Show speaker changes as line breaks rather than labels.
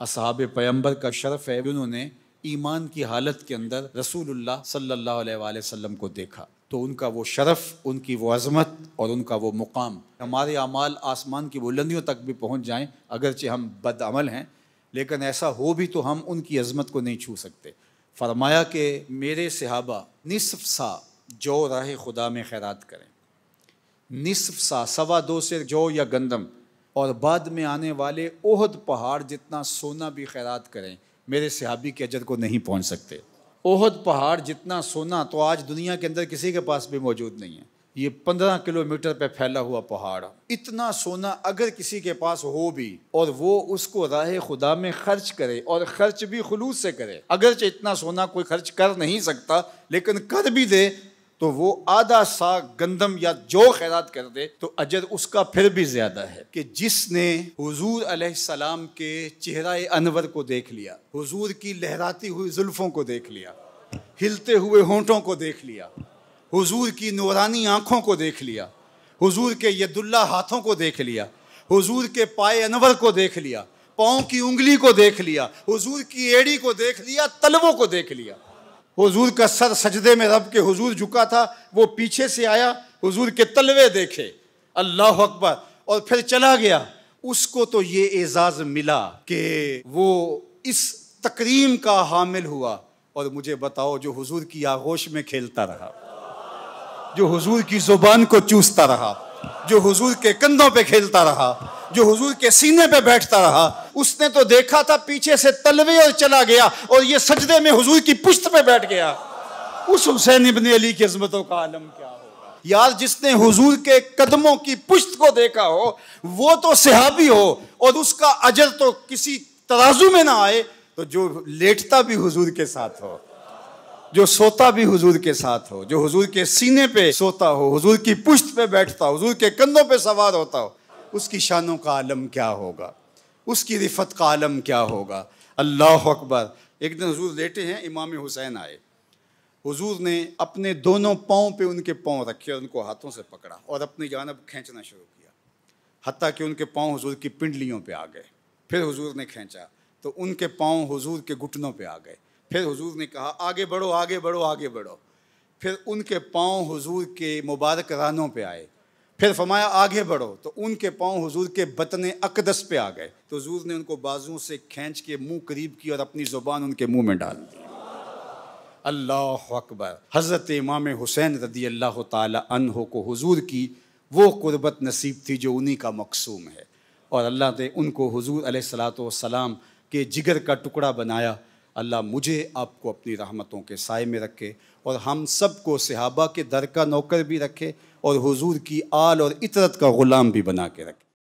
असहाब पैगंबर का शरफ है, उन्होंने ईमान की हालत के अंदर रसूलुल्लाह सल्लल्लाहु अलैहि वसल्लम को देखा, तो उनका वो शरफ़, उनकी वो अज़मत और उनका वो मुकाम, हमारे अमाल आसमान की बुलंदियों तक भी पहुँच जाएँ, अगरचे हम बदअमल हैं, लेकिन ऐसा हो भी तो हम उनकी अज़मत को नहीं छू सकते। फरमाया कि मेरे सहाबा निसफ़ सा जौ राह खुदा में खैरात करें, निसफ़ सा, सवा दो से जौ या गंदम, और बाद में आने वाले ओहद पहाड़ जितना सोना भी खैरात करें, मेरे सहाबी के अजर को नहीं पहुँच सकते। ओहद पहाड़ जितना सोना तो आज दुनिया के अंदर किसी के पास भी मौजूद नहीं है। ये 15 किलोमीटर पे फैला हुआ पहाड़, इतना सोना अगर किसी के पास हो भी और वो उसको राह खुदा में खर्च करे, और खर्च भी खुलूस से करे, अगरचे इतना सोना कोई खर्च कर नहीं सकता, लेकिन कर भी दे तो वो आधा सा गंदम या जौ खैरात कर दे तो अजर उसका फिर भी ज्यादा है कि जिसने हुजूर अलैहिस्सलाम के चेहरा अनवर को देख लिया, हुजूर की लहराती हुई जुल्फों को देख लिया, हिलते हुए होंठों को देख लिया, हुजूर की नूरानी आंखों को देख लिया, हुजूर के यदुल्ला हाथों को देख लिया, हुजूर के पाए अनवर को देख लिया, पाँव की उंगली को देख लिया, हुजूर की एड़ी को देख लिया, तलवों को देख लिया। हुजूर का सर सजदे में रब के हुजूर झुका था, वो पीछे से आया, हुजूर के तलवे देखे, अल्लाह अकबर, और फिर चला गया। उसको तो ये एजाज मिला कि वो इस तकरीम का हामिल हुआ। और मुझे बताओ, जो हुजूर की आगोश में खेलता रहा, जो हुजूर की जुबान को चूसता रहा, जो हुजूर के कंधों पे खेलता रहा, जो हुजूर के सीने पे बैठता रहा, उसने तो देखा था पीछे से तलवे और चला गया, और ये सजदे में हुजूर की पुश्त पे बैठ गया। उस हुसैन इब्ने अली की अज़मतों का आलम क्या होगा यार। जिसने हुजूर के कदमों की पुश्त को देखा हो वो तो सहाबी हो, और उसका अजर तो किसी तराजू में ना आए, तो जो लेटता भी हुजूर के साथ हो, जो सोता भी हुजूर के साथ हो, जो हुजूर के सीने पे सोता हो, हुजूर की पुश्त पे बैठता हो, हुजूर के कंधों पे सवार होता हो, उसकी शानों का आलम क्या होगा, उसकी रिफत का आलम क्या होगा। अल्लाह अकबर। एक दिन हुजूर लेटे हैं, इमाम हुसैन आए, हुजूर ने अपने दोनों पाँव पे उनके पाँव रखे और उनको हाथों से पकड़ा और अपनी जानब खींचना शुरू किया, हत्ता कि उनके पाँव हुजूर की पिंडलियों पे आ गए। फिर हुजूर ने खींचा तो उनके पाँव हुजूर के घुटनों पे आ गए। फिर हुजूर ने कहा आगे बढ़ो, आगे बढ़ो, आगे बढ़ो। फिर उनके पाँव हुजूर के मुबारक रानों पे आए। फिर फरमाया आगे बढ़ो, तो उनके पाँव हुजूर के बतने अकदस पे आ गए। तो हुजूर ने उनको बाजुओं से खींच के मुंह करीब की और अपनी ज़ुबान उनके मुंह में डाल दी। अल्लाह अकबर। हज़रत इमाम हुसैन रदी अल्लाह ताला अन्हो को हुजूर की वो कुर्बत नसीब थी जो उन्हीं का मकसूम है, और अल्लाह ने उनको हुजूर अलैहिस्सलातु वस्सलाम के जिगर का टुकड़ा बनाया। अल्लाह मुझे आपको अपनी रहमतों के साए में रखे, और हम सब को सहाबा के दर का नौकर भी रखे, और हुजूर की आल और इतरत का ग़ुलाम भी बना के रखे।